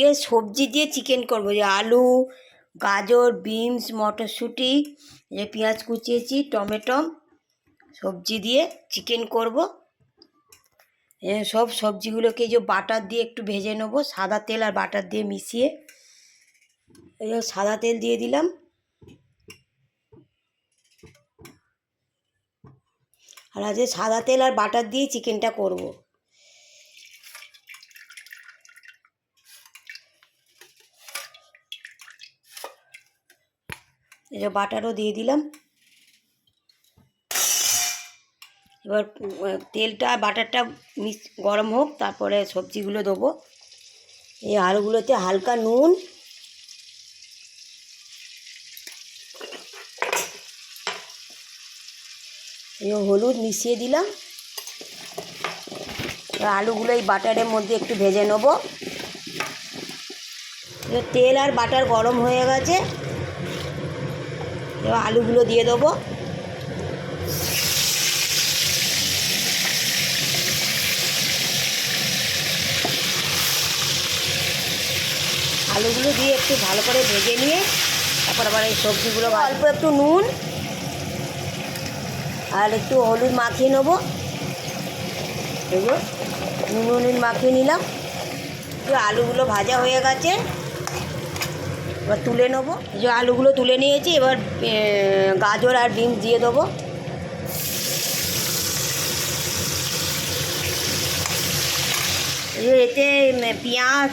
আজকে সবজি দিয়ে চিকেন করবো, যে আলু, গাজর, বিনস, মটরশুঁটি, যে পেঁয়াজ কুচিয়েছি, টমেটো, সবজি দিয়ে চিকেন করব। সব সবজিগুলোকে যে বাটার দিয়ে একটু ভেজে নেবো, সাদা তেল আর বাটার দিয়ে মিশিয়ে। এই সাদা তেল দিয়ে দিলাম, আর আজকে সাদা তেল আর বাটার দিয়ে চিকেনটা করব। এই যে বাটারও দিয়ে দিলাম। এবার তেলটা বাটারটা গরম হোক, তারপরে সবজিগুলো দেবো। এই আলুগুলোতে হালকা নুন, এই হলুদ মিশিয়ে দিলাম। আলুগুলো এই বাটারের মধ্যে একটু ভেজে নেব। তেল আর বাটার গরম হয়ে গেছে, এবার আলুগুলো দিয়ে দেবো। আলুগুলো দিয়ে একটু ভালো করে ভেজে নিয়ে তারপর আবার এই সবজিগুলো অল্প একটু নুন আর একটু হলুদ মাখিয়ে নেবো। এগুলো নুন মাখিয়ে নিলাম। আলুগুলো ভাজা হয়ে গেছে, এবার তুলে নেবো। এই যে আলুগুলো তুলে নিয়েছি, এবার গাজর আর বিনস দিয়ে দেবো। এতে পেঁয়াজ,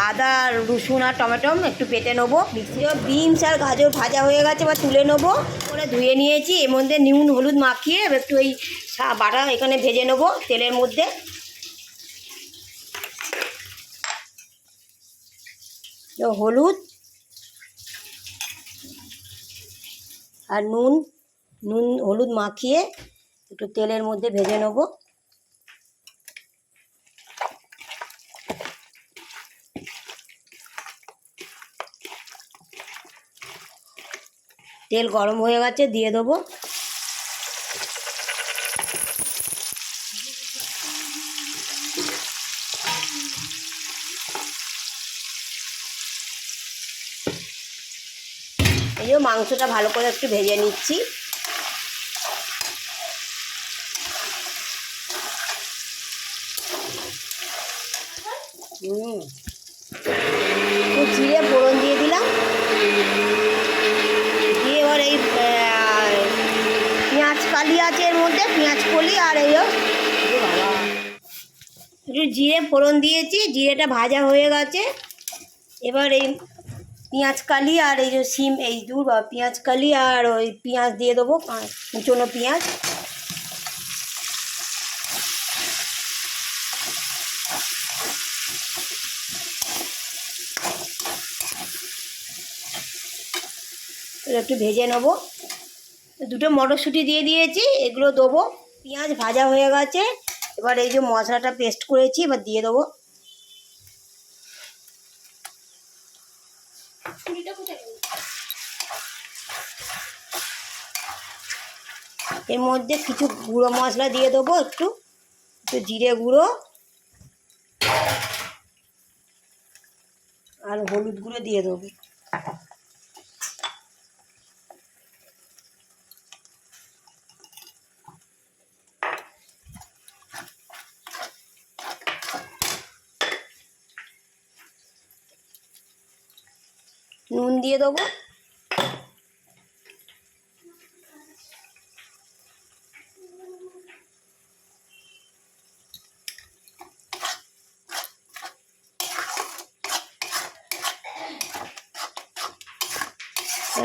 আদা, রসুন আর টমেটো একটু পেটে নেবো। বিনস আর গাজর ভাজা হয়ে গেছে, এবার তুলে নেবো। করে ধুয়ে নিয়েছি, এর মধ্যে নুন হলুদ মাখিয়ে একটু এই বাটা এখানে ভেজে নেবো তেলের মধ্যে। হলুদ আর নুন হলুদ মাখিয়ে একটু তেলের মধ্যে ভেজে নেবো। তেল গরম হয়ে গেছে, দিয়ে দেবো। এই যে মাংসটা ভালো করে একটু ভেজে নিচ্ছি। জিরে ফোড়ন দিয়ে দিলাম, দিয়ে এবার এই পেঁয়াজ কালি আছে এর মধ্যে, পেঁয়াজ কলি আর এই একটু জিরে ফোড়ন দিয়েছি, জিরেটা ভাজা হয়ে গেছে। এবার এই পেঁয়াজ কালি আর এই যে পেঁয়াজ কালি আর ওই পেঁয়াজ দিয়ে দেবো, কুচনো পেঁয়াজ। একটু ভেজে নেবো। দুটো মটরশুঁটি দিয়ে দিয়েছি, এগুলো দেবো। পেঁয়াজ ভাজা হয়ে গেছে, এবার এই যে মশলাটা পেস্ট করেছি এবার দিয়ে দেবো। এর মধ্যে কিছু গুঁড়ো মশলা দিয়ে দেবো, একটু জিরে গুঁড়ো আর হলুদ গুঁড়ো দিয়ে দেবো। নুন দিয়ে দেবো।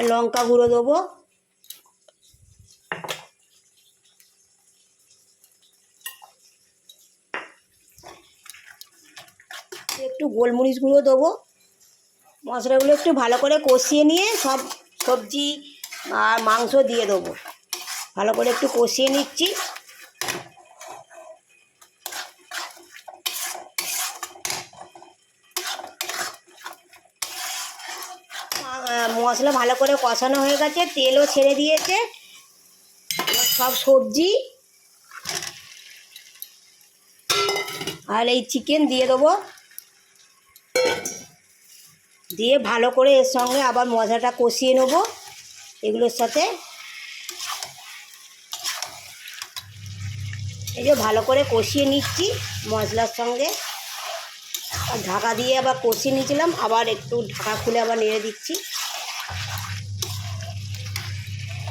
লঙ্কা গুঁড়ো দেবো। একটু গোলমরিচ গুঁড়ো দেবো। মশলাগুলো একটু ভালো করে কষিয়ে নিয়ে সব সবজি আর মাংস দিয়ে দেবো। ভালো করে একটু কষিয়ে নিচ্ছি। মশলা ভালো করে কষানো হয়ে গেছে, তেলও ছেড়ে দিয়েছে। সব সবজি আর এই চিকেন দিয়ে দেবো। দিয়ে ভালো করে এর সঙ্গে আবার মশলাটা কষিয়ে নেব এগুলোর সাথে। এই যে ভালো করে কষিয়ে নিচ্ছি মশলার সঙ্গে, আর ঢাকা দিয়ে আবার কষিয়ে নিয়েছিলাম, আবার একটু ঢাকা খুলে আবার নেড়ে দিচ্ছি।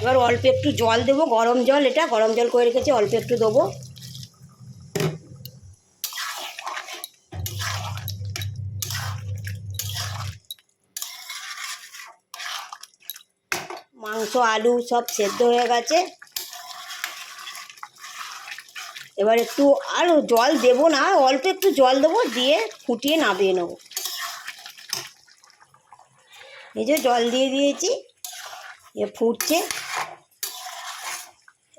এবার অল্প একটু জল দেবো, গরম জল, এটা গরম জল করে রেখেছি, অল্প একটু দেবো। মাংস আলু সব সেদ্ধ হয়ে গেছে, এবার একটু আর জল দেবো না, অল্প একটু জল দেবো, দিয়ে ফুটিয়ে নামিয়ে নেবো। এই যে জল দিয়ে দিয়েছি, এ ফুটছে।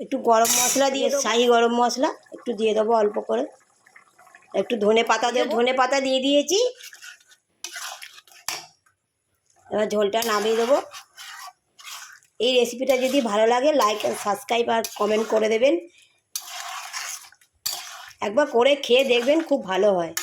একটু গরম মশলা দিয়ে, শাহি গরম মশলা একটু দিয়ে দেবো অল্প করে, একটু ধনে পাতা দেবো, ধনে পাতা দিয়ে দিয়েছি। এবার ঝোলটা নামিয়ে দেবো। এই রেসিপিটা যদি ভালো লাগে লাইক সাবস্ক্রাইব আর কমেন্ট করে দেবেন, একবার করে খেয়ে দেখবেন, খুব ভালো হয়।